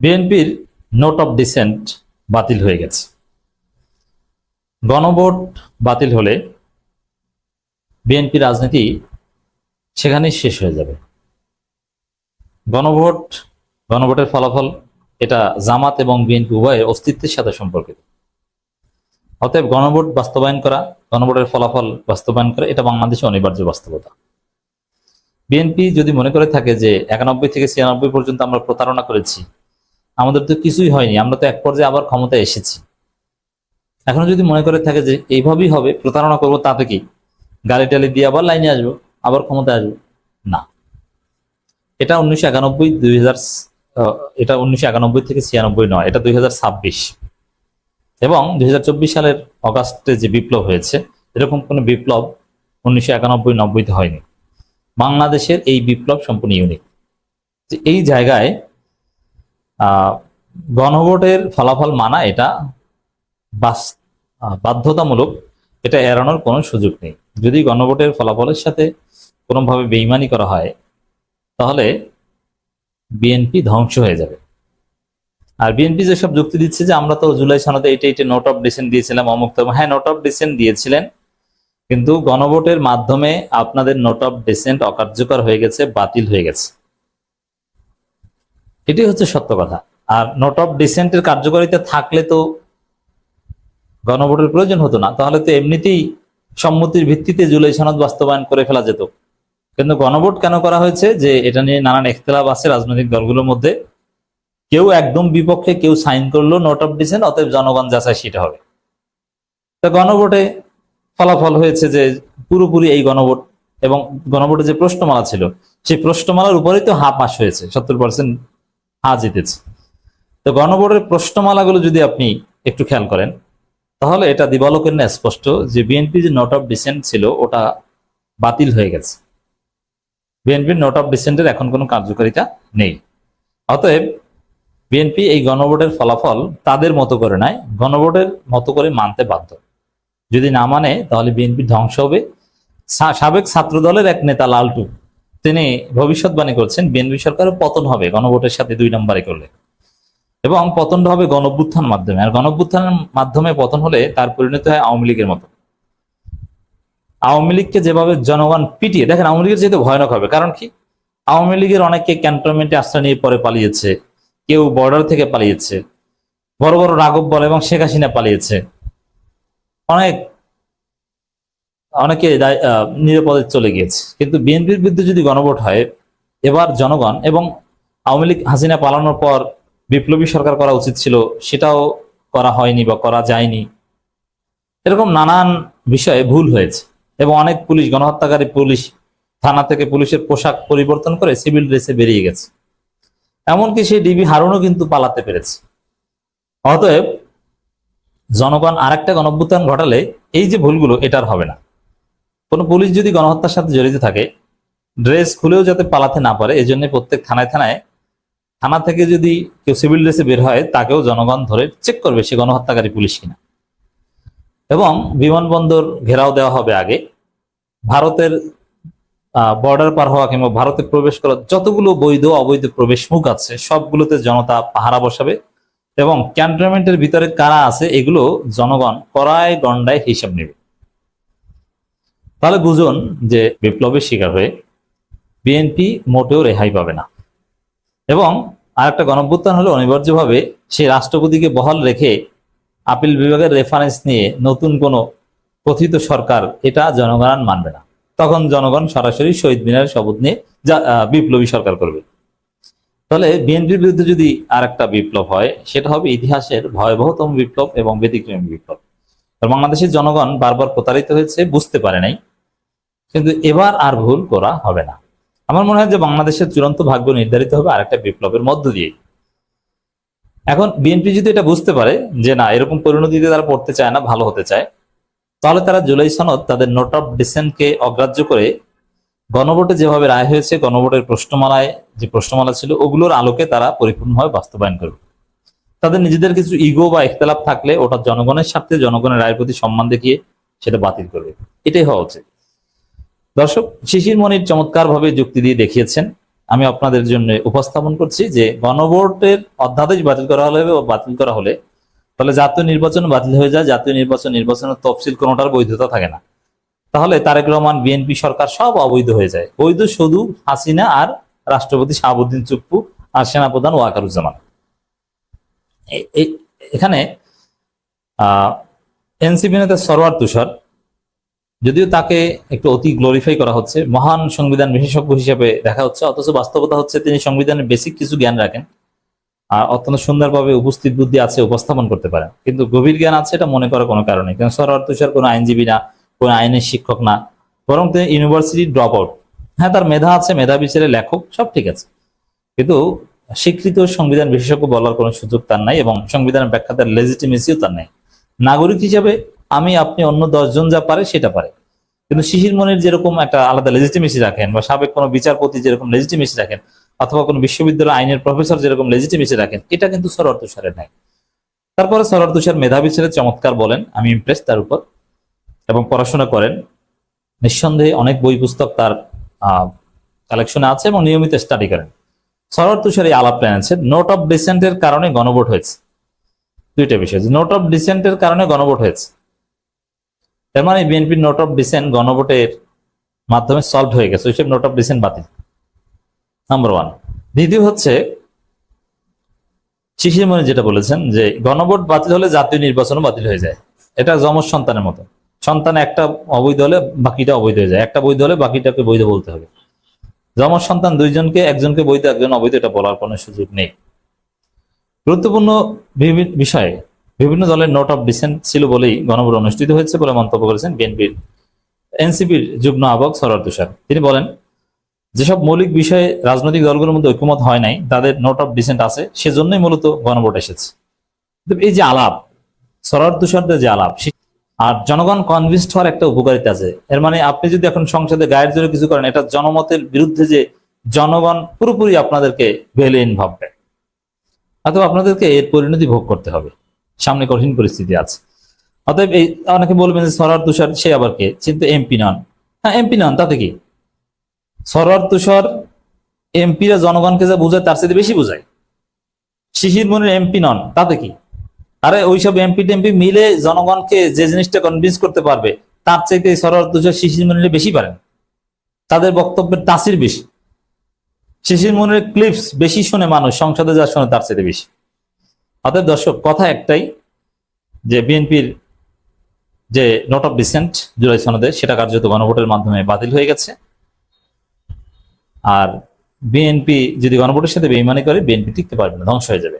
বিএনপির note of dissent বাতিল হয়ে গেছে। গণভোট বাতিল হলে বিএনপি রাজনীতি সেখানেই শেষ হয়ে যাবে। গণভোটের ফলাফল এটা জামাত এবং বিএনপি উভয়ের অস্তিত্বের সাথে সম্পর্কিত। অতএব গণভোট বাস্তবায়ন করা, গণভোটের ফলাফল বাস্তবায়ন করা এটা বাংলাদেশে অনিবার্য বাস্তবতা। বিএনপি যদি মনে করে থাকে যে 91 থেকে 96 পর্যন্ত আমরা প্রতারণা করেছি, আমাদের তো কিছুই হয়নি, আমরা তো এক পর্যায়ে আবার ক্ষমতায় এসেছি, এখনো যদি মনে করে থাকে যে এইভাবেই হবে, প্রতারণা করবো, তাতে কি গালি টালি দিয়ে আবার লাইনে আসবো, আবার ক্ষমতায় আসবো, না। এটা 1991 থেকে 96 নয়, এটা 2026 এবং 2024 সালের অগাস্টে যে বিপ্লব হয়েছে, এরকম কোনো বিপ্লব 1991-90 হয়নি। বাংলাদেশের এই বিপ্লব সম্পূর্ণ ইউনিক। এই জায়গায় গণভোটের ফলাফল মানা এটা বাধ্যতামূলক, এটা এড়ানোর কোনো সুযোগ নেই। যদি গণভোটের ফলাফলের সাথে কোনোভাবে বেইমানি করা হয়, তাহলে বিএনপি ধ্বংস হয়ে যাবে। আর বিএনপি যেসব যুক্তি দিচ্ছে যে আমরা তো জুলাই সনদে এইটা নোট অফ ডিসেন্ট দিয়েছিলাম, অমুক তমুক, হ্যাঁ নোট অফ ডিসেন্ট দিয়েছিলেন, কিন্তু গণভোটের মাধ্যমে আপনাদের নোট অফ ডিসেন্ট অকার্যকর হয়ে গেছে, বাতিল হয়ে গেছে। এটাই হচ্ছে সত্য কথা। আর নোট অফ ডিসেন্টের কার্যকারিতা থাকলে তো গণভোটের প্রয়োজন হতো না, তাহলে তো এমনিতেই সম্মতির ভিত্তিতে জুলাই সনদ বাস্তবায়ন করে ফেলা যেত। কিন্তু গণভোট কেন করা হয়েছে, যে এটা নিয়ে নানান ইখতিলাফ আছে রাজনৈতিক দলগুলোর মধ্যে, কেউ একদম বিপক্ষে, কেউ সাইন করলো নোট অফ ডিসেন্ট, অতএব জনগণ যাচাই সেটা হবে। তো গণভোটে ফলাফল হয়েছে যে পুরোপুরি এই গণভোট এবং গণভোটে যে প্রশ্নমালা ছিল, সেই প্রশ্নমালার উপরেই তো হা পাস হয়েছে, 70% হা জিতেছে। তো গণভোটের প্রশ্নমালাগুলো যদি আপনি একটু খেয়াল করেন, তাহলে এটা দিবালোকের না স্পষ্ট যে বিএনপি যে নোট অফ ডিসেন্ট ছিল ওটা বাতিল হয়ে গেছে। বিএনপির নোট অফ ডিসেন্টের এখন কোনো কার্যকারিতা নেই। অতএব বিএনপি এই গণভোটের ফলাফল তাদের মতো করে নয়, গণভোটের মতো করে মানতে বাধ্য। যদি না মানে তাহলে বিএনপি ধ্বংস হবে। সাবেক ছাত্র দলের এক নেতা লালটু, তিনি ভবিষ্যৎবাণী করছেন বিএনপি সরকারের পতন হবে গণভোটের সাথে 2 নম্বরে করলে, এবং পতনটা হবে গণঅভ্যুত্থানের মাধ্যমে। আর গণঅভ্যুত্থানের মাধ্যমে পতন হলে তার পরিণতি হয় আওয়ামী লীগের মতো। আওয়ামী লীগকে যেভাবে জনগণ পিটিয়ে, দেখেন আওয়ামী লীগের যেহেতু ভয়ানক হবে, কারণ কি আওয়ামী লীগের অনেকে ক্যান্টনমেন্টে আশ্রয় নিয়ে পরে পালিয়েছে, কেউ বর্ডার থেকে পালিয়েছে, বড় বড় রাঘব বল এবং শেখ হাসিনা পালিয়েছে, অনেকে নিরাপদে চলে গিয়েছে। কিন্তু বিএনপির বিরুদ্ধে যদি গণভোট হয়, এবার জনগণ এবং আওয়ামী লীগ হাসিনা পালানোর পর বিপ্লবী সরকার করা উচিত ছিল, সেটাও করা হয়নি বা করা যায়নি, এরকম নানান বিষয়ে ভুল হয়েছে। এবং অনেক পুলিশ, গণহত্যাকারী পুলিশ, থানা থেকে পুলিশের পোশাক পরিবর্তন করে সিভিল ড্রেসে বেরিয়ে গেছে। এমনকি সেই ডিবি হারুনও কিন্তু পালাতে পেরেছে। অতএব জনগণ আরেকটা গণঅভ্যুত্থান ঘটালে এই যে ভুলগুলো, এটার হবে না। কোনো পুলিশ যদি গণহত্যার সাথে জড়িত থাকে, ড্রেস খুলেও যাতে পালাতে না পারে, এই জন্য প্রত্যেক থানা থেকে যদি কেউ সিভিল ড্রেসে বের হয়, তাকেও জনগণ ধরে চেক করবে সে গণহত্যাকারী পুলিশ কিনা। এবং বিমানবন্দর ঘেরাও দেওয়া হবে আগে। ভারতের বর্ডার পার হওয়া কিংবা ভারতে প্রবেশ করা যতগুলো বৈধ অবৈধ প্রবেশ মুখ আছে, সবগুলোতে জনতা পাহারা বসাবে এবং ক্যান্টনমেন্টের ভিতরে কারা আছে এগুলো জনগণ কড়ায় গন্ডায় হিসাব নেবে। তাহলে বুঝুন যে বিপ্লবের শিকার হয়ে বিএনপি মোটেও রেহাই পাবে না। এবং আরেকটা গণঅভ্যুত্থান হলে অনিবার্যভাবে সেই রাষ্ট্রপতিকে বহাল রেখে আপিল বিভাগের রেফারেন্স নিয়ে নতুন কোনো কথিত সরকার, এটা জনগণ মানবে না। তখন জনগণ সরাসরি শহীদ মিনারের শপথ নিয়ে বিপ্লবী সরকার করবে। তাহলে বিএনপির বিরুদ্ধে যদি আর একটা বিপ্লব হয়, সেটা হবে ইতিহাসের ভয়াবহতম বিপ্লব এবং ব্যতিক্রমী বিপ্লব। বাংলাদেশের জনগণ বারবার প্রতারিত হয়েছে, বুঝতে পারে নাই, কিন্তু এবার আর ভুল করা হবে না। আমার মনে হয় যে বাংলাদেশের চূড়ান্ত ভাগ্য নির্ধারিত হবে আরেকটা বিপ্লবের মধ্য দিয়ে। এখন বিএনপি যদি এটা বুঝতে পারে যে না, এরকম পরিণতিতে তারা পড়তে চায় না, ভালো হতে চায়, তাহলে তারা জুলাই সনদ, তাদের নোট অফ ডিসেন্টকে অগ্রাহ্য করে গণভোটে যেভাবে রায় হয়েছে, গণভোটের প্রশ্নমালায় যে প্রশ্নমালা ছিল, ওগুলোর আলোকে তারা পরিপূর্ণভাবে বাস্তবায়ন করবে। তাদের নিজেদের কিছু ইগো বা ইখতিলাফ থাকলে ওটা জনগণের স্বার্থে, জনগণের রায়ের প্রতি সম্মান দেখিয়ে সেটা বাতিল করবে। এটাই হওয়া উচিত। দর্শক, শিশির মনির চমৎকার ভাবে যুক্তি দিয়ে দেখিয়েছেন আমি আপনাদের জন্য উপস্থাপন করছি যে গণভোটের অধ্যাদেশ বাতিল করা হলে বা বাতিল করা হলে তাহলে জাতীয় নির্বাচন বাতিল হয়ে যায়, জাতীয় নির্বাচনের তফসিল কোনোটার বৈধতা থাকে না। তাহলে তারেক রহমান, বিএনপি সরকার সব অবৈধ হয়ে যায়। বৈধ শুধু হাসিনা আর রাষ্ট্রপতি শাহাবুদ্দিন চুপ্পু আর সেনাপ্রধান ওয়াকারুজ্জামান। এখানে এনসিপি নেতা সরওয়ার তুষার, যদিও তাকে একটু অতি গ্লোরিফাই করা হচ্ছে, মহান সংবিধান বিশেষজ্ঞ হিসেবে দেখা হচ্ছে, অথচ বাস্তবতা হচ্ছে তিনি সংবিধানের বেসিক কিছু জ্ঞান রাখেন আর অত্যন্ত সুন্দরভাবে উপস্থিত বুদ্ধি আছে, উপস্থাপন করতে পারেন, কিন্তু গভীর জ্ঞান আছে এটা মনে করার কোনো কারণে। কারণ সরওয়ার তুষার কোনো আইনজীবী না, কোনো আইনের শিক্ষক না, বরং তিনি ইউনিভার্সিটি ড্রপ আউট। হ্যাঁ, তার মেধা আছে, মেধা বিচারে লেখক, সব ঠিক আছে, কিন্তু স্বীকৃত সংবিধান বিশেষজ্ঞ বলার কোনো সুযোগ তার নাই এবং সংবিধানের ব্যাখ্যাতার লেজিটিমেসিও তার নাই। নাগরিক হিসেবে আমি, আপনি, অন্য 10 জন যা পারে সেটা পারে, কিন্তু শিশির মনির যেরকম একটা আলাদা লেজিটিমেসি রাখেন, বা সাবেক কোনো বিচারপতি যেরকম লেজিটিমেসি রাখেন, অথবা কোনো বিশ্ববিদ্যালয় আইনের প্রফেসর যেরকম লেজিটিমেসি রাখেন, এটা কিন্তু সরওয়ার তুষারের নাই। তারপরে সরওয়ার তুষার মেধাবী ছেলে, চমৎকার বলেন, আমি ইমপ্রেস তার উপর, এবং পড়াশোনা করেন নিঃসন্দেহে, অনেক বই পুস্তক তার কালেকশনে আছে এবং নিয়মিত স্টাডি করেন। সরওয়ার তুষার এই আলাপ এনেছে নোট অফ ডিসেন্টের কারণে গণভোট হয়েছে। দুইটা বিষয়, নোট অফ ডিসেন্টের কারণে গণভোট হয়েছে, এর মানে বিএনপির নোট অফ ডিসেন্ট গণভোটের মাধ্যমে সলভ হয়ে গেছে, ওইসব নোট অফ ডিসেন্ট বাতিল, নাম্বার 1। দ্বিতীয় হচ্ছে শিশির মনি যেটা বলেছেন যে গণভোট বাতিল হলে জাতীয় নির্বাচনও বাতিল হয়ে যায়। এটা যমজ সন্তানের মতো, সন্তান একটা অবৈধ হলে বাকিটা অবৈধ হয়ে যায়, একটা বৈধ হলে বাকিটাকে বৈধ বলতে হবে। যমজ সন্তান দুইজনকে, একজনকে বৈধ একজন অবৈধ, এটা বলার কোনো সুযোগ নেই। গুরুত্বপূর্ণ বিষয়ে বিভিন্ন দলের নোট অফ ডিসেন্ট ছিল বলেই গণভোট অনুষ্ঠিত হয়েছে বলে মন্তব্য করেছেন বিএনপির এনসিপির যুগ্ম আহ্বায়ক সরওয়ার তুষার। তিনি বলেন, যেসব মৌলিক বিষয়ে রাজনৈতিক দলগুলোর মধ্যে ঐক্যমত হয় নাই, তাদের নোট অফ ডিসেন্ট আছে, সেজন্যই মূলত গণভোট এসেছে। এই যে আলাপ, সরওয়ার তুষারদের যে আলাপ, আর জনগণ কনভিন্সড হওয়ার একটা উপকারিতা আছে। এর মানে আপনি যদি এখন সংসদে গায়ের জোরে কিছু করেন, এটা জনমতের বিরুদ্ধে যে জনগণ পুরোপুরি আপনাদেরকে ভ্যালিন ভাববে, অথবা আপনাদেরকে এর পরিণতি ভোগ করতে হবে, সামনে কঠিন পরিস্থিতি আছে। অতএব এই অনেকে বলবেন যে সরওয়ার তুষার সে আবার কে, কিন্তু এমপি নন। হ্যাঁ, এমপি নন, তাতে কি? সরওয়ার তুষার এমপিরা জনগণকে যা বোঝায় তার চেয়ে বেশি বোঝায়। শিশির মনির এমপি নন, তাতে কি? আরে ওইসব এমপি টেমপি মিলে জনগণকে যে জিনিসটা কনভিন্স করতে পারবে, তার চাইতে সরওয়ার তুষার শিশির মনির বেশি পারেন। তাদের বক্তব্যের তাসির বেশি, শিশির মনির ক্লিপস বেশি শুনে মানুষ, সংসদে যা শুনে তার চাইতে বেশি। অতএব দর্শক, কথা একটাই, যে বিএনপির যে নোট অফ ডিসেন্ট জুলাই সনদে, সেটা কার্যত গণভোটের মাধ্যমে বাতিল হয়ে গেছে। আর বিএনপি যদি গণভোটের সাথে বেইমানি করে, বিএনপি টিকতে পারবে না, ধ্বংস হয়ে যাবে।